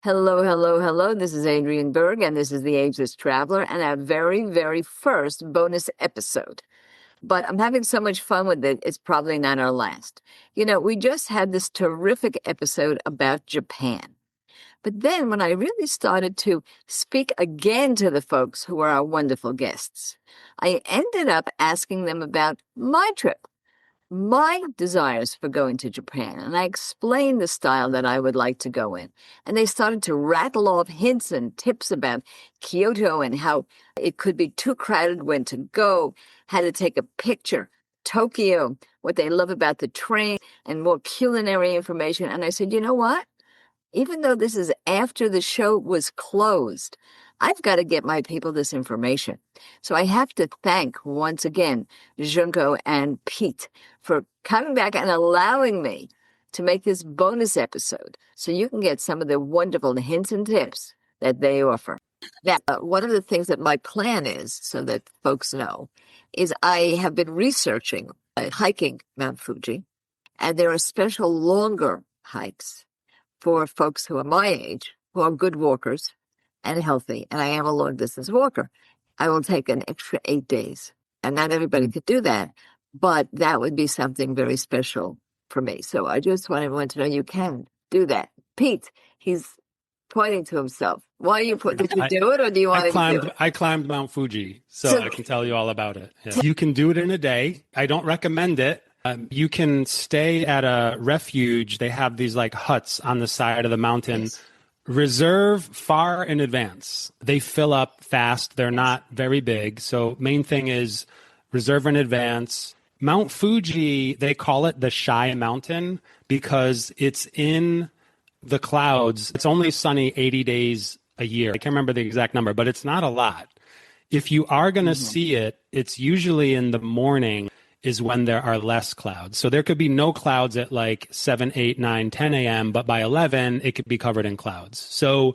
Hello, hello, hello. This is Adrienne Berg, and this is The Ageless Traveler, and our very, very first bonus episode. But I'm having so much fun with it, it's probably not our last. We just had this terrific episode about Japan. But then when I really started to speak again to the folks who are our wonderful guests, I ended up asking them about my trip, my desires for going to Japan. And I explained the style that I would like to go in. And they started to rattle off hints and tips about Kyoto and how it could be too crowded when to go, how to take a picture, Tokyo, what they love about the train, and more culinary information. And I said, you know what? Even though this is after the show was closed, I've got to get my people this information. So I have to thank once again Junko and Pete for coming back and allowing me to make this bonus episode so you can get some of the wonderful hints and tips that they offer. Now, one of the things that my plan is, so that folks know, is I have been researching hiking Mount Fuji, and there are special longer hikes for folks who are my age, who are good walkers and healthy, and I am a long-distance walker. I will take an extra 8 days, and not everybody could do that, but that would be something very special for me. So I just want everyone to know you can do that. Pete, he's pointing to himself. Why are you did you do it, or do you want to do it? I climbed Mount Fuji, so I can tell you all about it. Yeah. You can do it in a day. I don't recommend it. You can stay at a refuge. They have these like huts on the side of the mountain. Yes. Reserve far in advance. They fill up fast. They're not very big. So main thing is reserve in advance. Mount Fuji, they call it the Shy Mountain because it's in the clouds. It's only sunny 80 days a year. I can't remember the exact number, but it's not a lot. If you are going to see it, it's usually in the morning is when there are less clouds. So there could be no clouds at like 7, 8, 9, 10 a.m., but by 11, it could be covered in clouds. So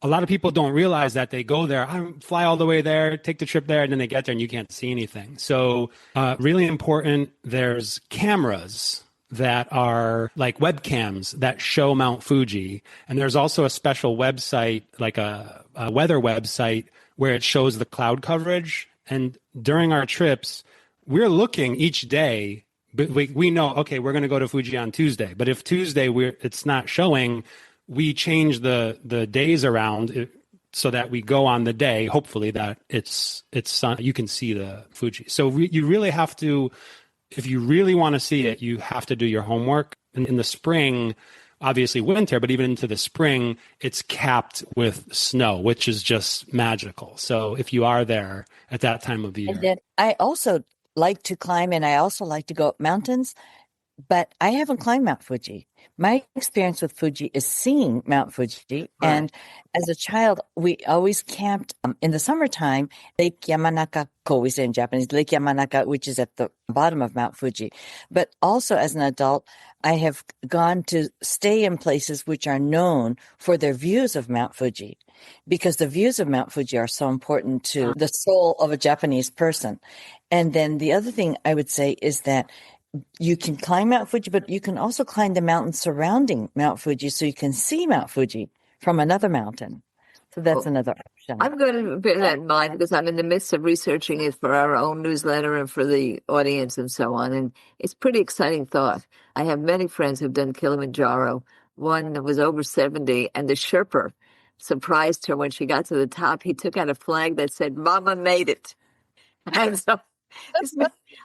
a lot of people don't realize that they go there, I fly all the way there, take the trip there, and then they get there and you can't see anything. So really important, there's cameras that are like webcams that show Mount Fuji. And there's also a special website, like a weather website, where it shows the cloud coverage. And during our trips, we're looking each day, but we know, okay, we're going to go to Fuji on Tuesday. But if Tuesday it's not showing, we change the days around so that we go on the day, hopefully that it's sun, you can see the Fuji. So you really have to, if you really want to see it, you have to do your homework. In the spring, obviously winter, but even into the spring, it's capped with snow, which is just magical. So if you are there at that time of the year. And then I also like to climb, and I also like to go up mountains, but I haven't climbed Mount Fuji. My experience with Fuji is seeing Mount Fuji. Right. And as a child, we always camped in the summertime, Lake Yamanaka, we say in Japanese, Lake Yamanaka, which is at the bottom of Mount Fuji. But also as an adult, I have gone to stay in places which are known for their views of Mount Fuji, because the views of Mount Fuji are so important to the soul of a Japanese person. And then the other thing I would say is that you can climb Mount Fuji, but you can also climb the mountains surrounding Mount Fuji so you can see Mount Fuji from another mountain. So that's another option. I'm going to bear that in mind because I'm in the midst of researching it for our own newsletter and for the audience and so on. And it's pretty exciting thought. I have many friends who've done Kilimanjaro. One was over 70, and the Sherpa surprised her when she got to the top. He took out a flag that said, "Mama made it." And so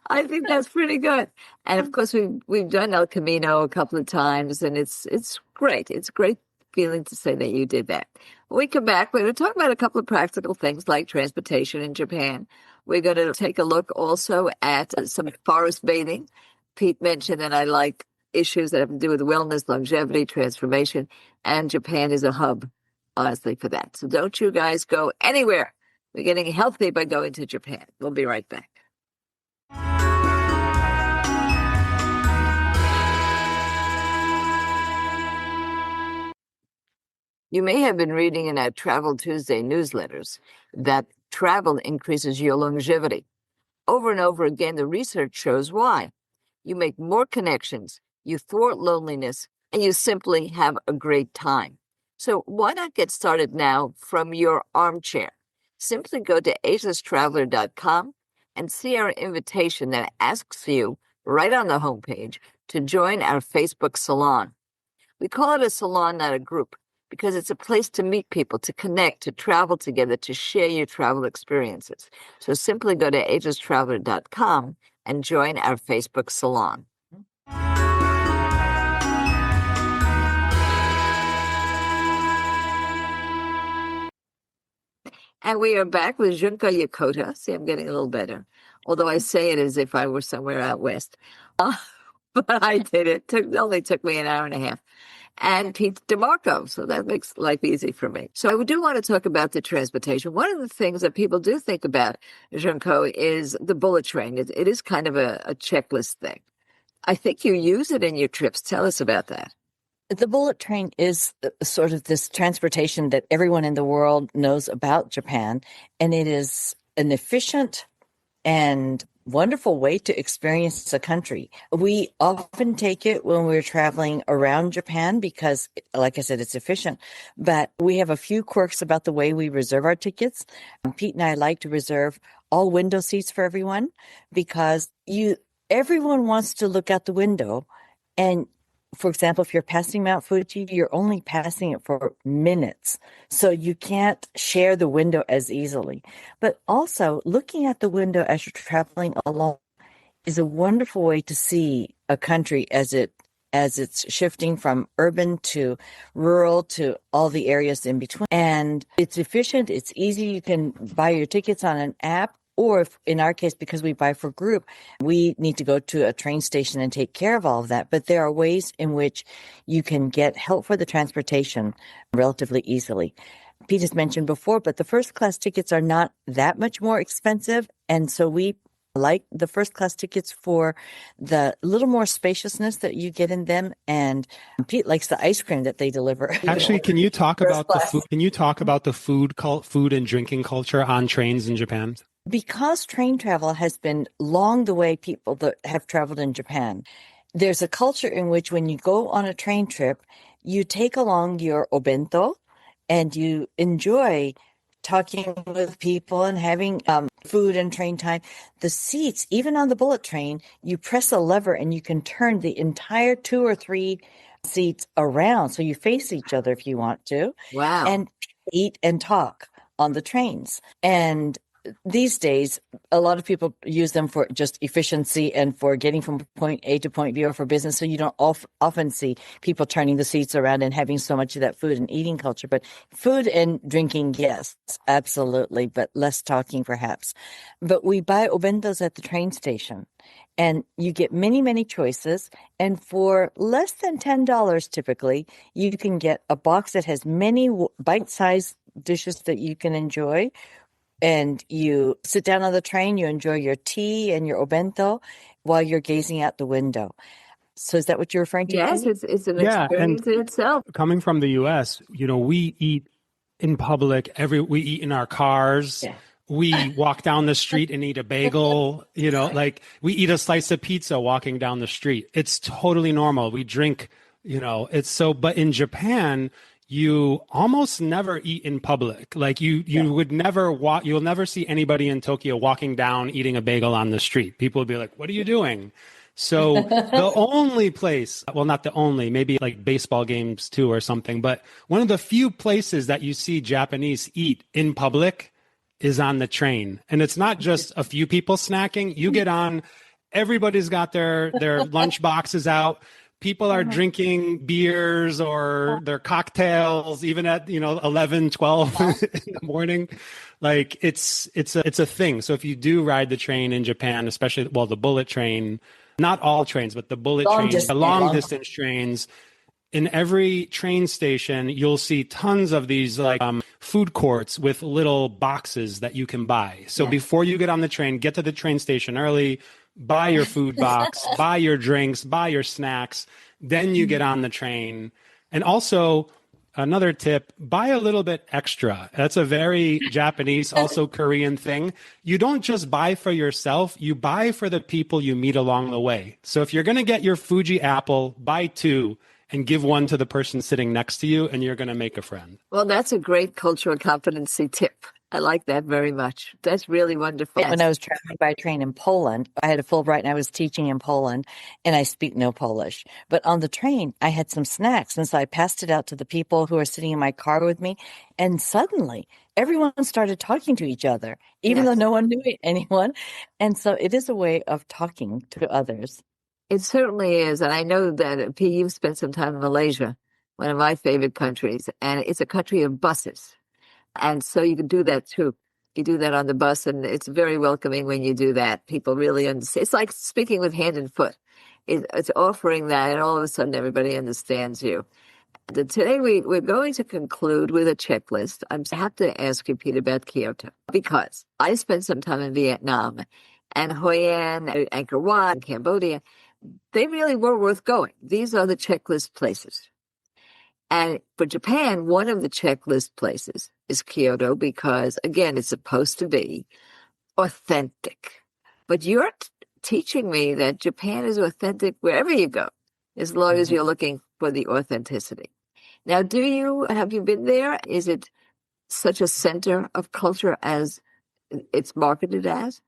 I think that's pretty good. And of course, we've done El Camino a couple of times, and it's great. It's a great feeling to say that you did that. When we come back, we're going to talk about a couple of practical things like transportation in Japan. We're going to take a look also at some forest bathing. Pete mentioned that I like issues that have to do with wellness, longevity, transformation, and Japan is a hub, honestly, for that. So don't you guys go anywhere. We're getting healthy by going to Japan. We'll be right back. You may have been reading in our Travel Tuesday newsletters that travel increases your longevity. Over and over again, the research shows why. You make more connections, you thwart loneliness, and you simply have a great time. So why not get started now from your armchair? Simply go to agelesstraveler.com and see our invitation that asks you right on the homepage to join our Facebook salon. We call it a salon, not a group, because it's a place to meet people, to connect, to travel together, to share your travel experiences. So simply go to agelestraveler.com and join our Facebook salon. And we are back with Junko Yokota. See, I'm getting a little better, although I say it as if I were somewhere out west. But I did it. Only took me an hour and a half. And Pete DeMarco, so that makes life easy for me. So I do want to talk about the transportation. One of the things that people do think about, Junko, is the bullet train. It is kind of a checklist thing. I think you use it in your trips. Tell us about that. The bullet train is sort of this transportation that everyone in the world knows about Japan, and it is an efficient and wonderful way to experience a country. We often take it when we're traveling around Japan because, like I said, it's efficient. But we have a few quirks about the way we reserve our tickets. Pete and I like to reserve all window seats for everyone because everyone wants to look out the window. And for example, if you're passing Mount Fuji, you're only passing it for minutes. So you can't share the window as easily. But also, looking at the window as you're traveling along is a wonderful way to see a country as it's shifting from urban to rural to all the areas in between. And it's efficient, it's easy. You can buy your tickets on an app. Or if, in our case, because we buy for group, we need to go to a train station and take care of all of that. But there are ways in which you can get help for the transportation relatively easily. Pete has mentioned before, but the first class tickets are not that much more expensive. And so we like the first class tickets for the little more spaciousness that you get in them. And Pete likes the ice cream that they deliver. Actually, can you talk about the food? Can you talk about the food and drinking culture on trains in Japan? Because train travel has been long the way people that have traveled in Japan, there's a culture in which when you go on a train trip, you take along your obento and you enjoy talking with people and having food and train time. The seats, even on the bullet train, you press a lever and you can turn the entire 2 or 3 seats around so you face each other if you want to. Wow. And eat and talk on the trains. And these days, a lot of people use them for just efficiency and for getting from point A to point B or for business. So you don't often see people turning the seats around and having so much of that food and eating culture. But food and drinking, yes, absolutely, but less talking perhaps. But we buy obentos at the train station. And you get many, many choices. And for less than $10 typically, you can get a box that has many bite-sized dishes that you can enjoy. And you sit down on the train, you enjoy your tea and your obento while you're gazing out the window. So is that what you're referring to? Yes, it's an experience in itself. Coming from the U.S., we eat in public. We eat in our cars. Yeah. We walk down the street and eat a bagel. Like we eat a slice of pizza walking down the street. It's totally normal. We drink. It's so. But in Japan, you almost never eat in public. Like you would never walk. You'll never see anybody in Tokyo walking down eating a bagel on the street. People would be like, "What are you doing?" So the only place, well, not the only, maybe like baseball games too or something, but one of the few places that you see Japanese eat in public is on the train. And it's not just a few people snacking. You get on, everybody's got their lunch boxes out. People are drinking beers or their cocktails, even at 11, 12 in the morning. Like it's a thing. So if you do ride the train in Japan, especially the bullet train, not all trains, but the bullet trains, the long distance trains, in every train station, you'll see tons of these food courts with little boxes that you can buy. So before you get on the train, get to the train station early, buy your food box, buy your drinks, buy your snacks, then you get on the train. And also, another tip, buy a little bit extra. That's a very Japanese, also Korean thing. You don't just buy for yourself, you buy for the people you meet along the way. So if you're going to get your Fuji apple, buy 2 and give one to the person sitting next to you, and you're going to make a friend. Well, that's a great cultural competency tip. I like that very much. That's really wonderful. When I was traveling by train in Poland, I had a Fulbright and I was teaching in Poland, and I speak no Polish. But on the train, I had some snacks, and so I passed it out to the people who were sitting in my car with me, and suddenly everyone started talking to each other, even though no one knew anyone. And so it is a way of talking to others. It certainly is. And I know that, P, you've spent some time in Malaysia, one of my favorite countries, and it's a country of buses. And so you can do that too. You do that on the bus, and it's very welcoming when you do that. People really understand. It's like speaking with hand and foot. It's offering that, and all of a sudden everybody understands you. Today we're going to conclude with a checklist. I have to ask you, Pete, about Kyoto, because I spent some time in Vietnam, and Hoi An, Angkor Wat, Cambodia. They really were worth going. These are the checklist places. And for Japan, one of the checklist places is Kyoto because, again, it's supposed to be authentic. But you're teaching me that Japan is authentic wherever you go, as long as you're looking for the authenticity. Now, have you been there? Is it such a center of culture as it's marketed as?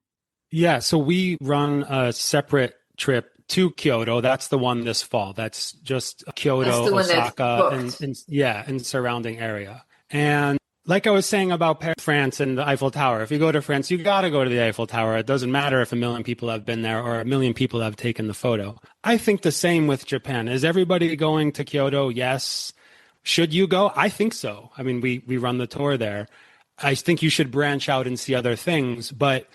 Yeah, so we run a separate trip to Kyoto. That's the one this fall. That's just Kyoto, Osaka, and surrounding area. And like I was saying about France and the Eiffel Tower, if you go to France, you got to go to the Eiffel Tower. It doesn't matter if 1 million people have been there or 1 million people have taken the photo. I think the same with Japan. Is everybody going to Kyoto? Yes. Should you go? I think so. I mean, we run the tour there. I think you should branch out and see other things, but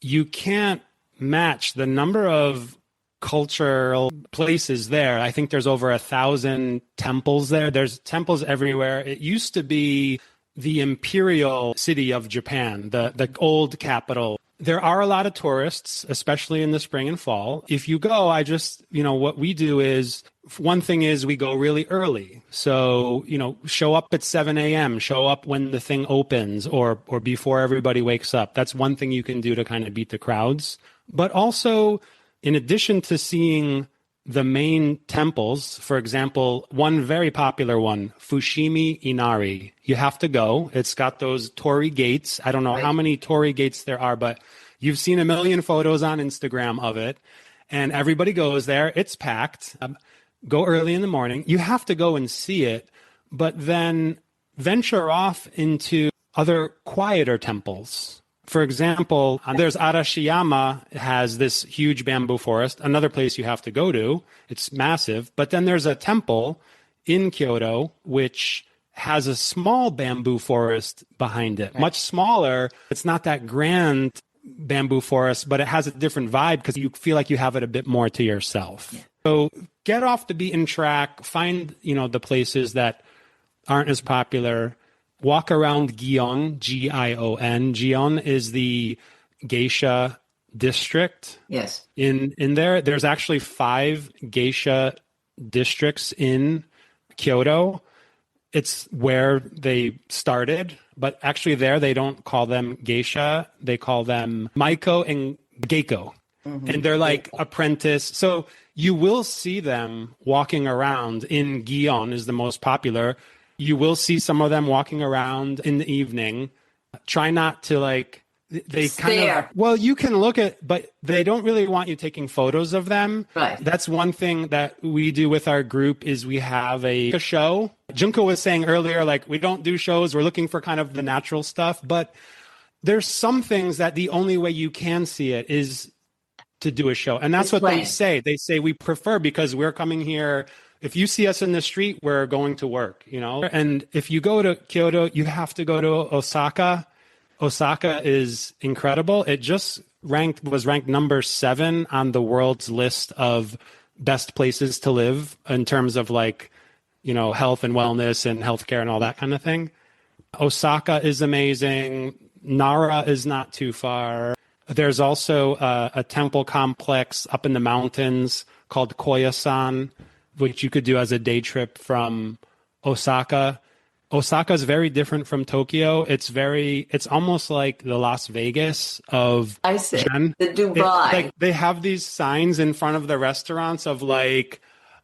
you can't match the number of cultural places there. I think there's over 1,000 temples there. There's temples everywhere. It used to be the imperial city of Japan, the old capital. There are a lot of tourists, especially in the spring and fall. If you go, what we do is, one thing is we go really early. So, show up at 7 a.m., show up when the thing opens or before everybody wakes up. That's one thing you can do to kind of beat the crowds. But also, in addition to seeing the main temples, for example, one very popular one, Fushimi Inari, you have to go. It's got those torii gates. I don't know how many torii gates there are, but you've seen 1 million photos on Instagram of it, and everybody goes there. It's packed. Go early in the morning. You have to go and see it, but then venture off into other quieter temples. For example, there's Arashiyama, has this huge bamboo forest, another place you have to go to. It's massive. But then there's a temple in Kyoto, which has a small bamboo forest behind it, much smaller. It's not that grand bamboo forest, but it has a different vibe because you feel like you have it a bit more to yourself. Yeah. So get off the beaten track, find, the places that aren't as popular. Walk around Gion, Gion. Gion is the geisha district. Yes. In there, there's actually 5 geisha districts in Kyoto. It's where they started, but actually there they don't call them geisha. They call them maiko and geiko. Mm-hmm. And they're like apprentice. So you will see them walking around in Gion is the most popular. You will see some of them walking around in the evening. Try not to you can look at, but they don't really want you taking photos of them. Right. That's one thing that we do with our group is we have a show. Junko was saying earlier, we don't do shows. We're looking for kind of the natural stuff, but there's some things that the only way you can see it is to do a show. And that's what they say. They say we prefer because we're coming here. If you see us in the street, we're going to work, And if you go to Kyoto, you have to go to Osaka. Osaka is incredible. It just was ranked number 7 on the world's list of best places to live in terms of health and wellness and healthcare and all that kind of thing. Osaka is amazing. Nara is not too far. There's also a temple complex up in the mountains called Koyasan, which you could do as a day trip from Osaka. Osaka is very different from Tokyo. It's almost like the Las Vegas of Japan. The Dubai. They have these signs in front of the restaurants of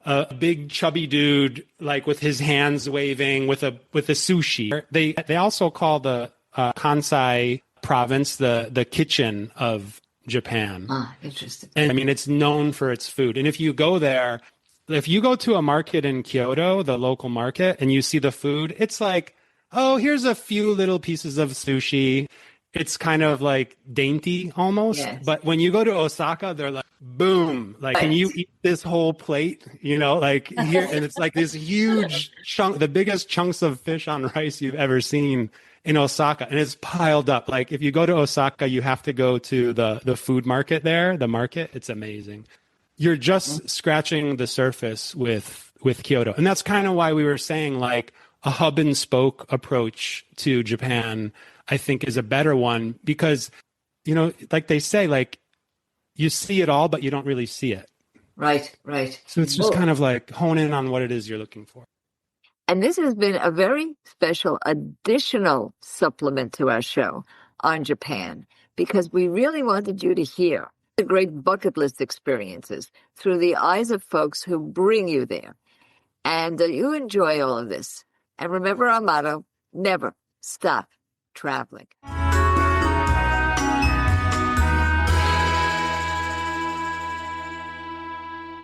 a big chubby dude, like with his hands waving with a sushi. They also call the Kansai province the kitchen of Japan. Ah, interesting. And I mean, it's known for its food. And if you go there, if you go to a market in Kyoto, the local market, and you see the food, it's like, oh, here's a few little pieces of sushi. It's kind of like dainty almost. Yes. But when you go to Osaka, they're like, boom, like, can you eat this whole plate? You know, like here, and it's like this huge chunk, the biggest chunks of fish on rice you've ever seen in Osaka. And it's piled up. Like if you go to Osaka, you have to go to the food market there, the market. It's amazing. You're just scratching the surface with Kyoto. And that's kind of why we were saying like a hub and spoke approach to Japan, I think is a better one because, you know, like they say, like you see it all, but you don't really see it. Right, right. So it's just kind of like hone in on what it is you're looking for. And this has been a very special additional supplement to our show on Japan because we really wanted you to hear the great bucket list experiences through the eyes of folks who bring you there. And you enjoy all of this. And remember our motto, never stop traveling.